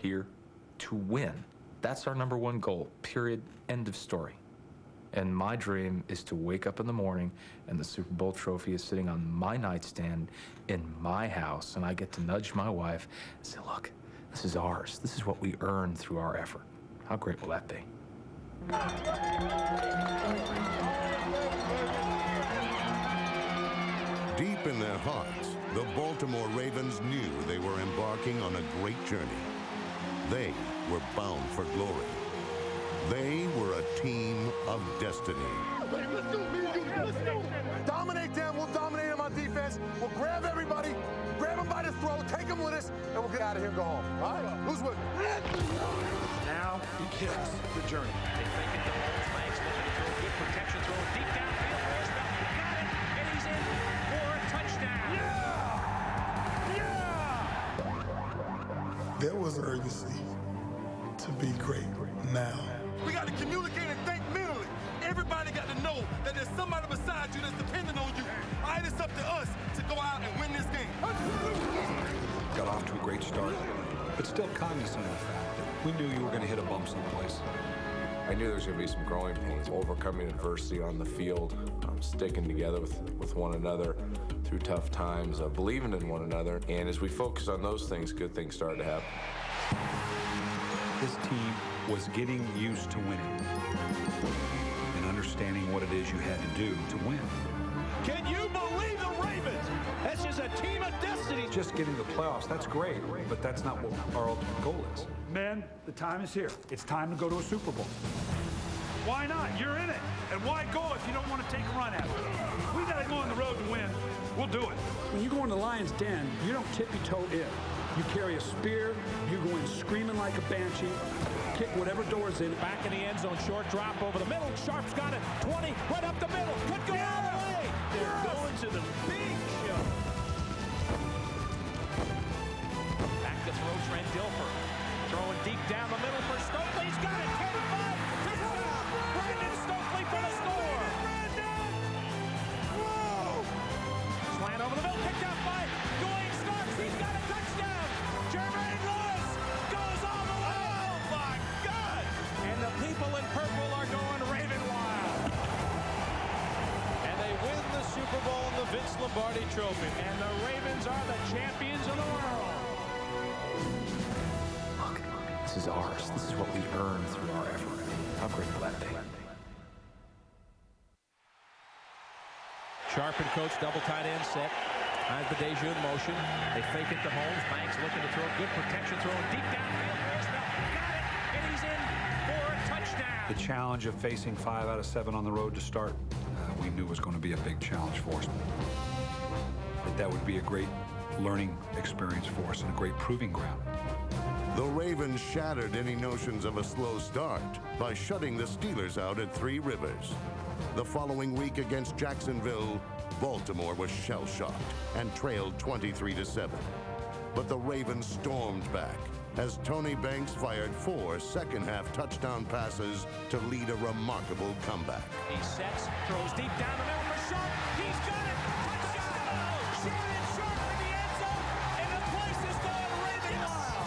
here to win. That's our #1 goal, period, end of story. And my dream is to wake up in the morning and the Super Bowl trophy is sitting on my nightstand in my house, and I get to nudge my wife and say, look, this is ours. This is what we earned through our effort. How great will that be? Deep in their hearts, the Baltimore Ravens knew they were embarking on a great journey. They were bound for glory. They were a team of destiny. Let's go, man. Let's go. Dominate them. We'll dominate them on defense. We'll grab everybody, grab them by the throat, take them with us, and we'll get out of here and go home. All right? Who's with me? Now begins the journey. They fake it to Holmes. Banks looking to throw good protection, throw it deep downfield. Roosevelt got it, and he's in for a touchdown. There was urgency to be great now. We got to communicate and think mentally. Everybody got to know that there's somebody beside you that's depending on you. All right, it's up to us to go out and win this game. Got off to a great start, but still cognizant of the fact that we knew you were going to hit a bump someplace. I knew there was going to be some growing pains, overcoming adversity on the field, sticking together with one another through tough times, believing in one another. And as we focus on those things, good things started to happen. This team was getting used to winning and understanding what it is you had to do to win. Can you believe the Ravens? This is a team of destiny. Just getting to the playoffs, that's great, but that's not what our ultimate goal is. Men, the time is here. It's time to go to a Super Bowl. Why not? You're in it. And why go if you don't want to take a run at it? We got to go on the road to win. We'll do it. When you go in the lion's den, you don't tippy-toe in. You carry a spear, you go in screaming like a banshee, kick whatever door's in. Back in the end zone, short drop over the middle. Sharp's got it, 20, right up the middle. Could go all the way. They're going to the big show. Back to throw, Trent Dilfer. Throwing deep down the middle for Stokely. He's got it, 10-5. Touchdown. Brandon Stokely for the score. Slant over the middle, kicked out by Dwayne Starks. He's got a touchdown. Jermaine Lewis goes all the way. Oh, my God. And the people in purple are going Raven wild. And they win the Super Bowl and the Vince Lombardi Trophy. And the Ravens are the champions of the world. Look, this is ours. This is what we earned through our effort. How great will that be? Sharp and Coach, double tight end set. Has the Dejoun motion. They fake it to Holmes. Banks looking to throw. Good protection, throwing deep downfield. Roosevelt got it, and he's in for a touchdown. The challenge of facing 5 out of 7 on the road to start, we knew was going to be a big challenge for us. That would be a great learning experience for us and a great proving ground. The Ravens shattered any notions of a slow start by shutting the Steelers out at 3 Rivers. The following week against Jacksonville, Baltimore was shell-shocked and trailed 23-7. But the Ravens stormed back as Tony Banks fired 4 second-half touchdown passes to lead a remarkable comeback. He sets, throws deep down the middle for Sharp. He's got it. Touchdown! Shannon Sharp in the end zone, and the place is gone Raven wild.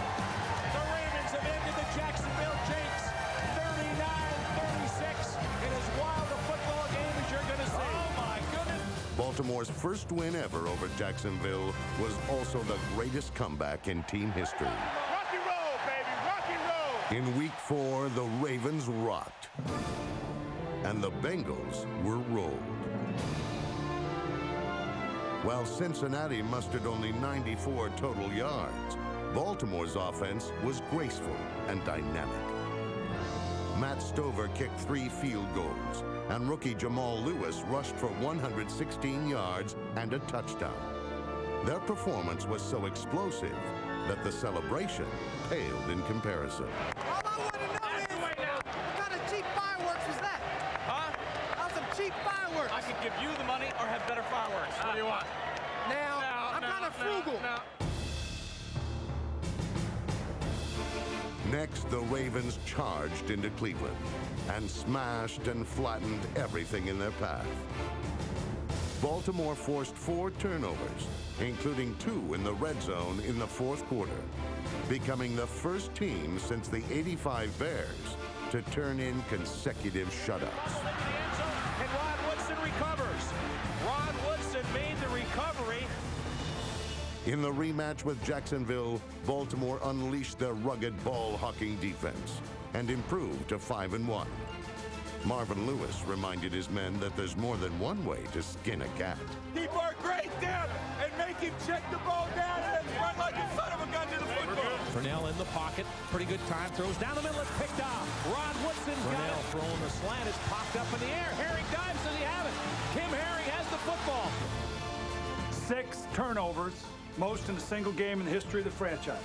The Ravens have ended the Jacksonville Jinx 39-36 in as wild a football game as you're going to see. Oh, my goodness. Baltimore's first win ever over Jacksonville was also the greatest comeback in team history. Rocky roll, baby. Rocky roll. In week 4, the Ravens rocked, and the Bengals were rolled. While Cincinnati mustered only 94 total yards, Baltimore's offense was graceful and dynamic. Matt Stover kicked 3 field goals, and rookie Jamal Lewis rushed for 116 yards and a touchdown. Their performance was so explosive that the celebration paled in comparison. All I want to know is, what kind of cheap fireworks was that? Huh? How's some cheap fireworks? I could give you the money or have better fireworks. What do you want? Now, I'm kind of frugal. Next, the Ravens charged into Cleveland and smashed and flattened everything in their path. Baltimore forced 4 turnovers, including 2 in the red zone in the 4th quarter. becoming the first team since the '85 Bears to turn in consecutive shutouts. And Ron Woodson recovers. Ron Woodson made the recovery. In the rematch with Jacksonville, Baltimore unleashed their rugged ball-hawking defense and improved to 5-1. Marvin Lewis reminded his men that there's more than one way to skin a cat. Keep our great down and make him check the ball down and then run like a son of a gun to the football. Purnell in the pocket. Pretty good time. Throws down the middle. It's picked off. Ron Woodson got it. Throwing the slant. It's popped up in the air. Herring dives. Does he have it? Kim Herring has the football. 6 turnovers, most in a single game in the history of the franchise.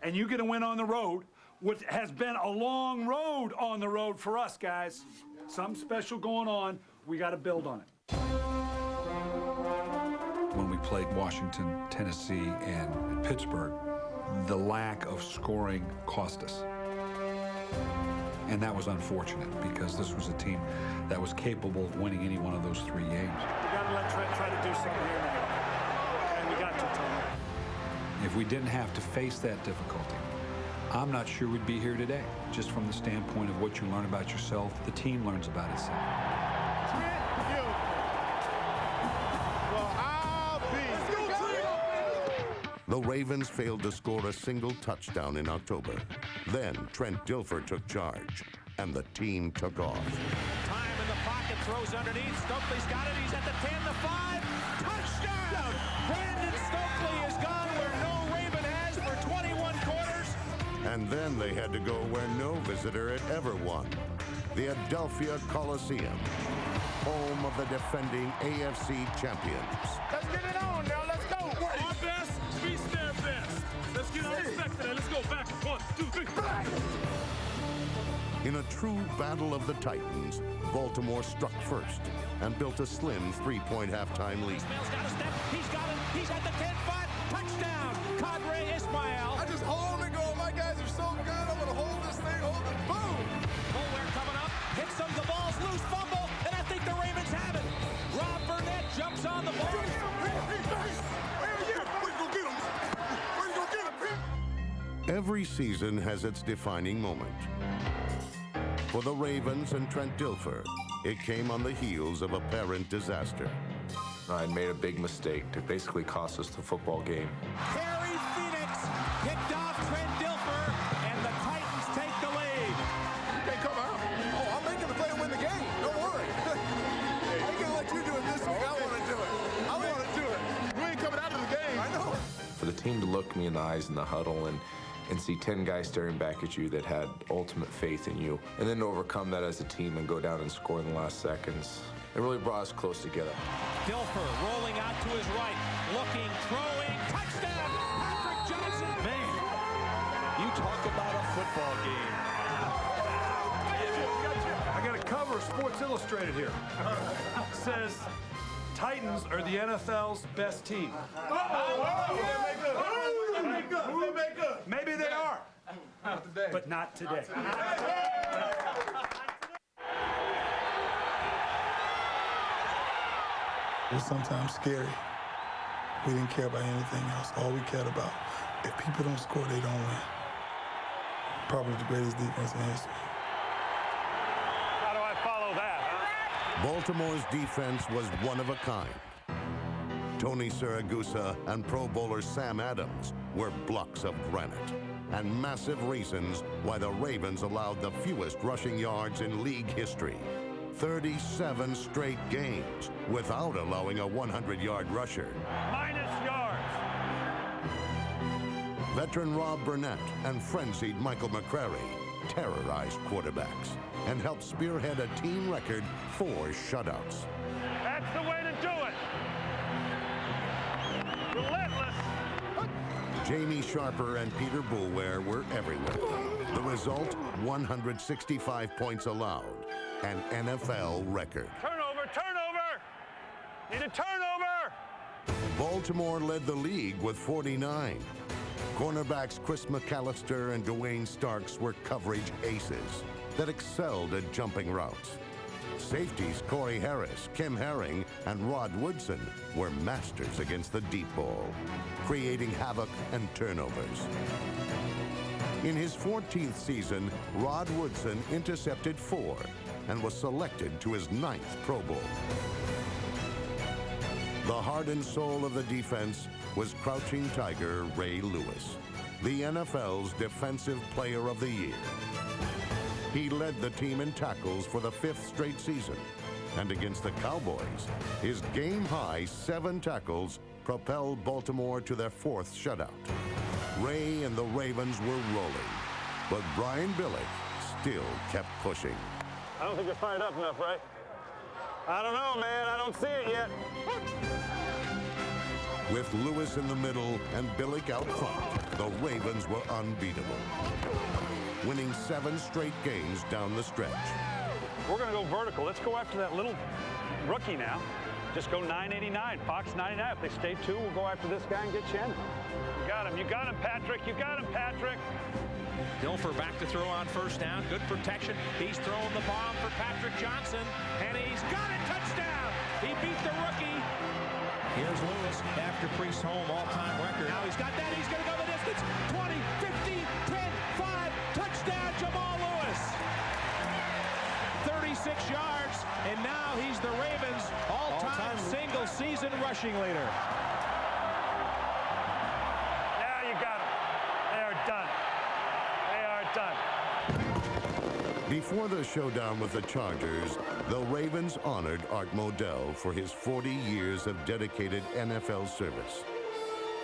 And you get a win on the road, which has been a long road on the road for us, guys. Something special going on. We got to build on it. When we played Washington, Tennessee, and Pittsburgh, the lack of scoring cost us. And that was unfortunate because this was a team that was capable of winning any one of those 3 games. We got to let Trent try to do something here now. And we got to, Tom. If we didn't have to face that difficulty, I'm not sure we'd be here today, just from the standpoint of what you learn about yourself, the team learns about itself. The Ravens failed to score a single touchdown in October. Then Trent Dilfer took charge, and the team took off. Time in the pocket. Throws underneath. Stokely's got it. He's at the 10, the 5. Touchdown! Brandon Stokely has gone where no Raven has for 21 quarters. And then they had to go where no visitor had ever won. The Adelphia Coliseum, home of the defending AFC champions. Let's get it on now. Let's go. Our best beats their best. Let's get our respect today. Let's go back. 1, 2, 3. In a true battle of the Titans, Baltimore struck first and built a slim 3-point halftime lead. Ismail's got a step. He's got it. He's at the 10-5. Touchdown. Cadre Ismail. I just hold and go. My guys are so good. I'm going to hold this thing. Hold it. Boom. Bulwer coming up. Hits him. The ball's loose. Fumble. And I think the Ravens have it. Rob Burnett jumps on the ball. Every season has its defining moment. For the Ravens and Trent Dilfer, it came on the heels of apparent disaster. I made a big mistake that basically cost us the football game. Harry Phoenix picked off Trent Dilfer, and the Titans take the lead. Hey, come out. Oh, I'm making the play and win the game. Don't worry. I ain't going to let you do it this week. I want to do it. I want to do it. You ain't coming out of the game. I know. For the team to look me in the eyes in the huddle and see 10 guys staring back at you that had ultimate faith in you, and then to overcome that as a team and go down and score in the last seconds, it really brought us close together. Dilfer rolling out to his right, looking, throwing, touchdown! Patrick Johnson! Man, you talk about a football game. I got a cover of Sports Illustrated here. It says, Titans are the NFL's best team. Maybe they are, but not today. It was sometimes scary. We didn't care about anything else. All we cared about, if people don't score, they don't win. Probably the greatest defense in history. How do I follow that? Baltimore's defense was one of a kind. Tony Siragusa and Pro Bowler Sam Adams were blocks of granite, and massive reasons why the Ravens allowed the fewest rushing yards in league history. 37 straight games without allowing a 100-yard rusher. Minus yards. Veteran Rob Burnett and frenzied Michael McCrary terrorized quarterbacks and helped spearhead a team record 4 shutouts. That's the way to do it. Relentless. Jamie Sharper and Peter Boulware were everywhere. The result, 165 points allowed, an NFL record. Turnover, turnover! Need a turnover! Baltimore led the league with 49. Cornerbacks Chris McAllister and Dwayne Starks were coverage aces that excelled at jumping routes. Safeties Corey Harris, Kim Herring, and Rod Woodson were masters against the deep ball, creating havoc and turnovers. In his 14th season, Rod Woodson intercepted 4 and was selected to his 9th Pro Bowl. The heart and soul of the defense was Crouching Tiger Ray Lewis, the NFL's Defensive Player of the Year. He led the team in tackles for the 5th straight season, and against the Cowboys, his game-high 7 tackles propelled Baltimore to their 4th shutout. Ray and the Ravens were rolling, but Brian Billick still kept pushing. I don't think you're fired up enough, right? I don't know, man. I don't see it yet. With Lewis in the middle and Billick out front, the Ravens were unbeatable, winning 7 straight games down the stretch. We're going to go vertical. Let's go after that little rookie now. Just go 989, Fox 99. If they stay 2, we'll go after this guy and get Shannon. You got him, Patrick. You got him, Patrick. Dilfer back to throw on first down. Good protection. He's throwing the bomb for Patrick Johnson, and he's got it. Touchdown. He beat the rookie. Here's Lewis after Priest's home all-time record. Now he's got that. He's going to go the distance. 20, 15, 10, 5. Touchdown, Jamal Lewis. 36 yards, and now he's the Ravens' all-time single-season rushing leader. Now you got him. They are done. They are done. Before the showdown with the Chargers, the Ravens honored Art Modell for his 40 years of dedicated NFL service.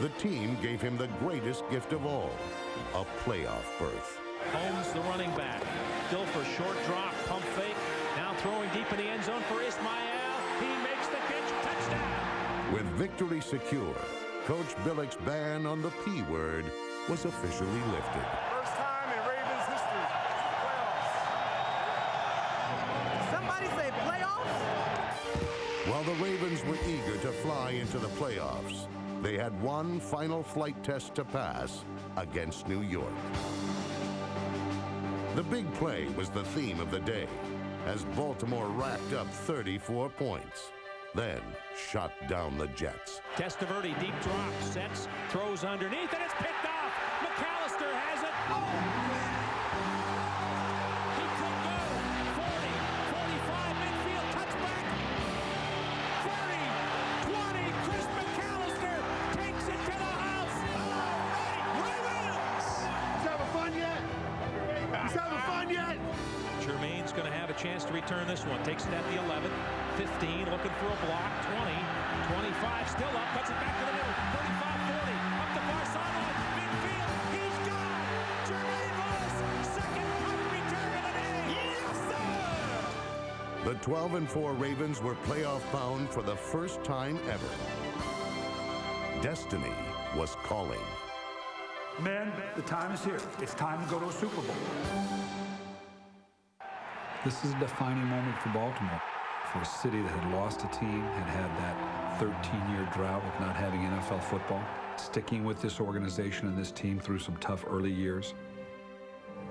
The team gave him the greatest gift of all, a playoff berth. Holmes, the running back. Dilfer, short drop, pump fake. Now throwing deep in the end zone for Ismael. He makes the catch. Touchdown. With victory secure, Coach Billick's ban on the P word was officially lifted. First time in Ravens history. Playoffs. Somebody say playoffs? While the Ravens were eager to fly into the playoffs, they had one final flight test to pass against New York. The big play was the theme of the day, as Baltimore racked up 34 points, then shot down the Jets. Testaverde, deep drop, sets, throws underneath, and it's picked off. McAllister has it. Oh! He could go. 40, 45, midfield, touchback. 30, 20, Chris McAllister takes it to the house. All right, Ravens! He's having fun yet? He's having fun yet? Jermaine's going to have a chance to return this one. Takes it at the 11, 15, looking for a block, 20, 25, still up, cuts it back to the middle, 35, 40, up the far sideline, midfield, he's gone! Jermaine Lewis, second punt return of the day! Yes, sir! The 12-4 Ravens were playoff bound for the first time ever. Destiny was calling. Men, the time is here. It's time to go to a Super Bowl. This is a defining moment for Baltimore, for a city that had lost a team, had that 13-year drought of not having NFL football, sticking with this organization and this team through some tough early years.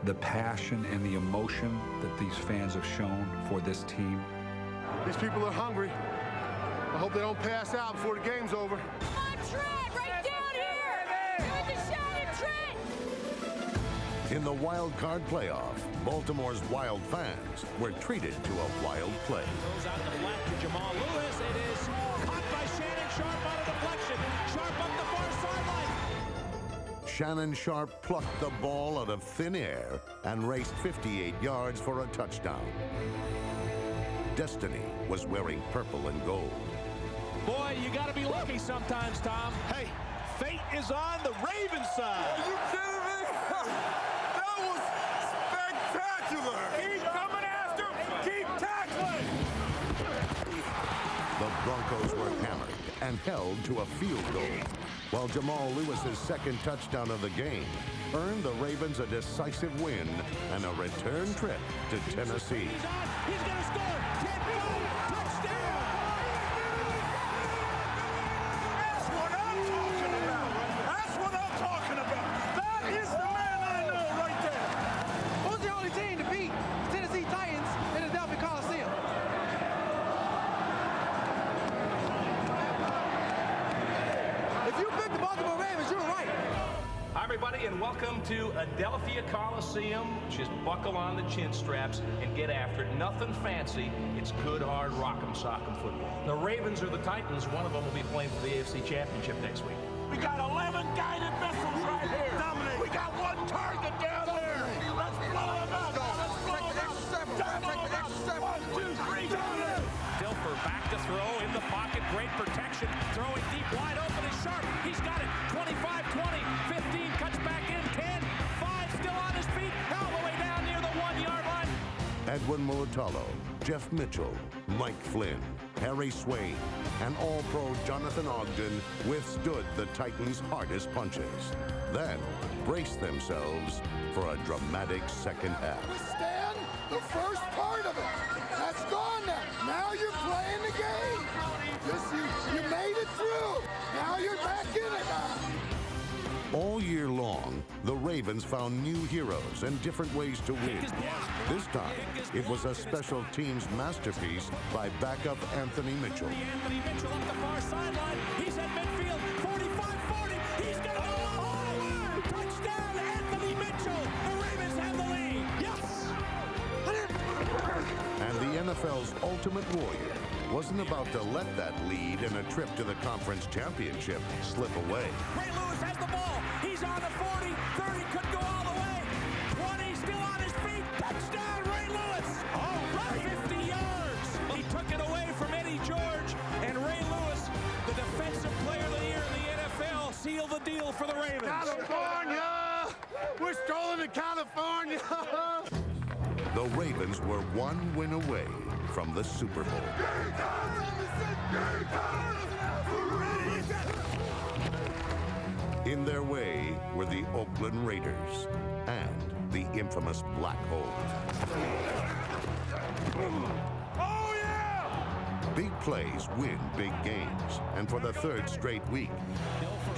The passion and the emotion that these fans have shown for this team. These people are hungry. I hope they don't pass out before the game's over. Come on, Trent, right down here! Give it the shot at Trent! In the wild card playoff, Baltimore's wild fans were treated to a wild play. Goes out the flat to Jamal Lewis. It is caught by Shannon Sharp on a deflection. Sharp up the far sideline. Shannon Sharp plucked the ball out of thin air and raced 58 yards for a touchdown. Destiny was wearing purple and gold. Boy, you got to be lucky sometimes, Tom. Hey, fate is on the Ravens side. Are you kidding me? That was spectacular! Keep coming after him! Keep tackling! The Broncos were hammered and held to a field goal, while Jamal Lewis's second touchdown of the game earned the Ravens a decisive win and a return trip to Tennessee. He's on. He's going to score. 10-5. Touchdown. That's what I'm talking about! That's what I'm talking about! That is the man I know right there! Who's the only team to beat the Tennessee Titans in the Delphi Coliseum? to Adelphia Coliseum. Just buckle on the chin straps and get after it. Nothing fancy. It's good, hard rock'em sock'em football. The Ravens or the Titans, one of them will be playing for the AFC Championship next week. We got 11 guided missiles right here. Dominate. We got one target down there. Let's blow him up. Let's blow him up. 1, 2, 3, dominate. Dilfer back to throw in the pocket. Great protection. Throwing deep wide open is Sharp. He's got it. 25, 20, 15. Cuts back in. 10, 5. Still on his feet. All the way down near the 1-yard line. Edwin Mulatalo, Jeff Mitchell, Mike Flynn, Harry Swain, and All-Pro Jonathan Ogden withstood the Titans' hardest punches. Then braced themselves for a dramatic second half. Withstand the first part of it. That's gone now. Now you're playing the game. You made it through. Now you're back in it now. All year long, the Ravens found new heroes and different ways to win. This time, it was a special teams masterpiece by backup Anthony Mitchell. Anthony Mitchell up the far sideline. He's at midfield. 45-40. He's going to go all the way. Touchdown, Anthony Mitchell. The Ravens have the lead. Yes. And the NFL's ultimate warrior wasn't about to let that lead in a trip to the conference championship slip away. Ray Lewis has the ball. He's on the 40. 30 could go all the way. 20 still on his feet. Touchdown, Ray Lewis. All right. 50 yards. He took it away from Eddie George. And Ray Lewis, the defensive player of the year in the NFL, sealed the deal for the Ravens. California! We're strolling to California! The Ravens were one win away from the Super Bowl. In their way were the Oakland Raiders and the infamous Black Hole. Oh, yeah! Big plays win big games, and for the third straight week,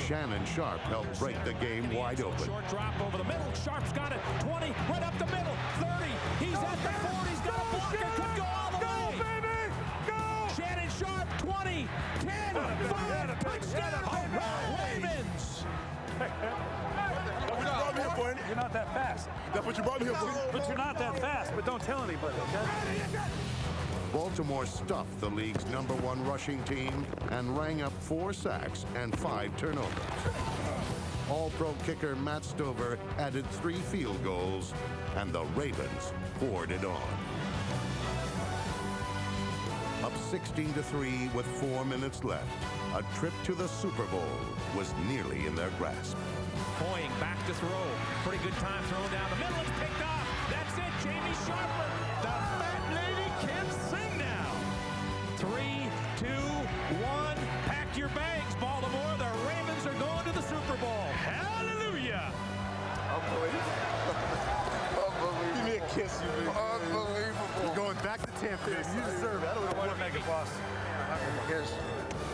Shannon Sharp helped break the game wide open. Short drop over the middle. Sharp's got it. 20, right up the middle. 30. He's at the 40. He's got a blocker. Could go all the way. Go, baby! Go! Shannon Sharp, 20, 10, 5, touchdown. All right, Ravens. That's what you brought me here for, ain't it? You're not that fast. That's what you brought me here for. But you're not that fast. But don't tell anybody, okay? Baltimore stuffed the league's #1 rushing team and rang up 4 sacks and 5 turnovers. All-Pro kicker Matt Stover added 3 field goals, and the Ravens poured it on. Up 16-3 with 4 minutes left, a trip to the Super Bowl was nearly in their grasp. Poying back to throw. Pretty good time throwing down the middle. It's picked off. That's it. Jamie Sharper. The fat lady can sing now. 3, 2, 1. Pack your bags, Baltimore. The Ravens are going to the Super Bowl. Hallelujah. Give me a kiss, you big. Unbelievable. You're going back to Tampa. You deserve it. I don't know what to make it, boss. Yes.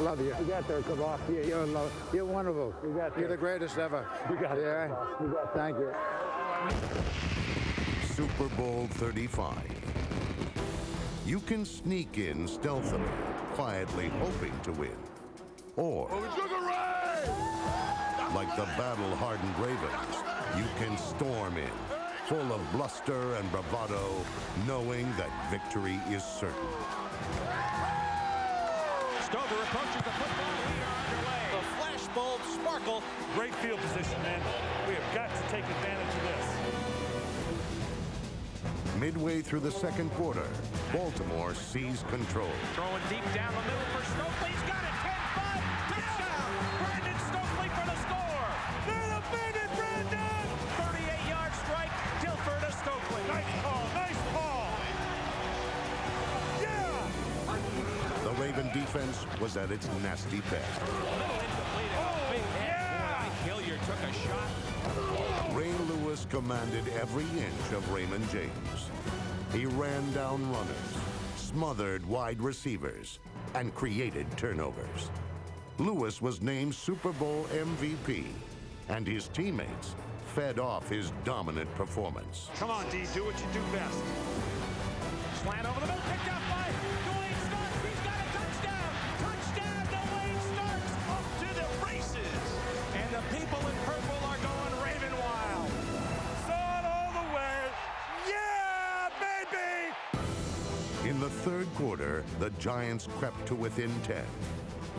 Love you. You got there, Kabak. You're wonderful. You got there. You're the greatest ever. You got it. Yeah. You got. Thank you. Super Bowl 35. You can sneak in stealthily, quietly hoping to win. Or, like the battle-hardened Ravens, you can storm in, full of bluster and bravado, knowing that victory is certain. Stover approaches the football. We are underway. The flashbulb sparkle. Great field position, man. We have got to take advantage of this. Midway through the second quarter, Baltimore seized control. Throwing deep down the middle for Stokely. He's got it. 10-5. Touchdown. Brandon Stokely for the score. They're the baby, Brandon. 38-yard strike. Dilfer to Stokely. Nice ball. Nice ball. Yeah! The Raven defense was at its nasty best. Little incomplete. Oh, big hit. Boy, Hilliard took a shot. Ray Lewis commanded every inch of Raymond James. He ran down runners, smothered wide receivers, and created turnovers. Lewis was named Super Bowl MVP, and his teammates fed off his dominant performance. Come on, D. Do what you do best. Slant over the middle. Picked up by Dwayne Starks. He's got a touchdown. Touchdown, Dwayne Starks. Up to the races. And the people in purple are going Raven wild. In the third quarter, the Giants crept to within 10.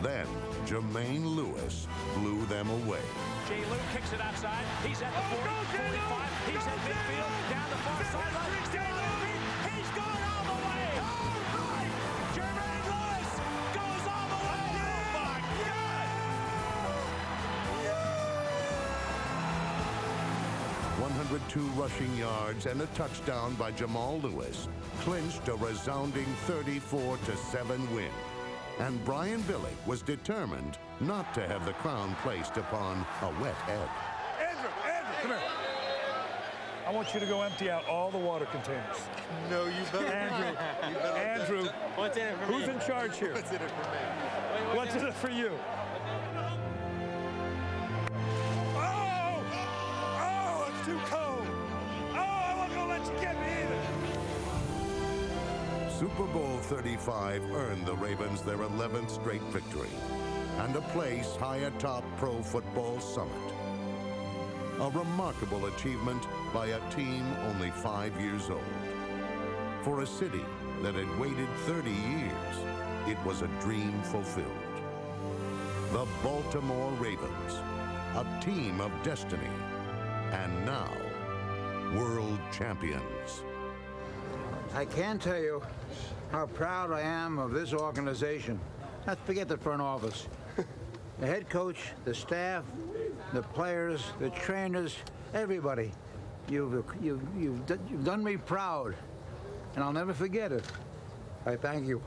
Then, Jermaine Lewis blew them away. Jay Lou kicks it outside. He's at the 40, 45. He's at midfield, down the far sideline. Still on his feet. He's gone all the way. Jermaine Lewis goes all the way. Oh, my God. 102 rushing yards and a touchdown by Jamal Lewis clinched a resounding 34-7 win. And Brian Billick was determined not to have the crown placed upon a wet head. Andrew, come here. I want you to go empty out all the water containers. No, you better. Andrew, What's in it for me? who's in charge here? What's in it for me? What's in it for you? Oh, it's too cold. Oh, I wasn't gonna let you get me either. Super Bowl 35 earned the Ravens their 11th straight victory and a place high atop Pro Football Summit. A remarkable achievement by a team only 5 years old. For a city that had waited 30 years, it was a dream fulfilled. The Baltimore Ravens, a team of destiny, and now world champions. I can tell you how proud I am of this organization. Let's forget the front office. The head coach, the staff, the players, the trainers, everybody. You've done me proud, and I'll never forget it. I thank you.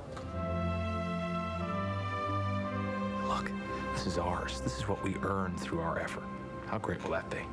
Look, this is ours. This is what we earned through our effort. How great will that be?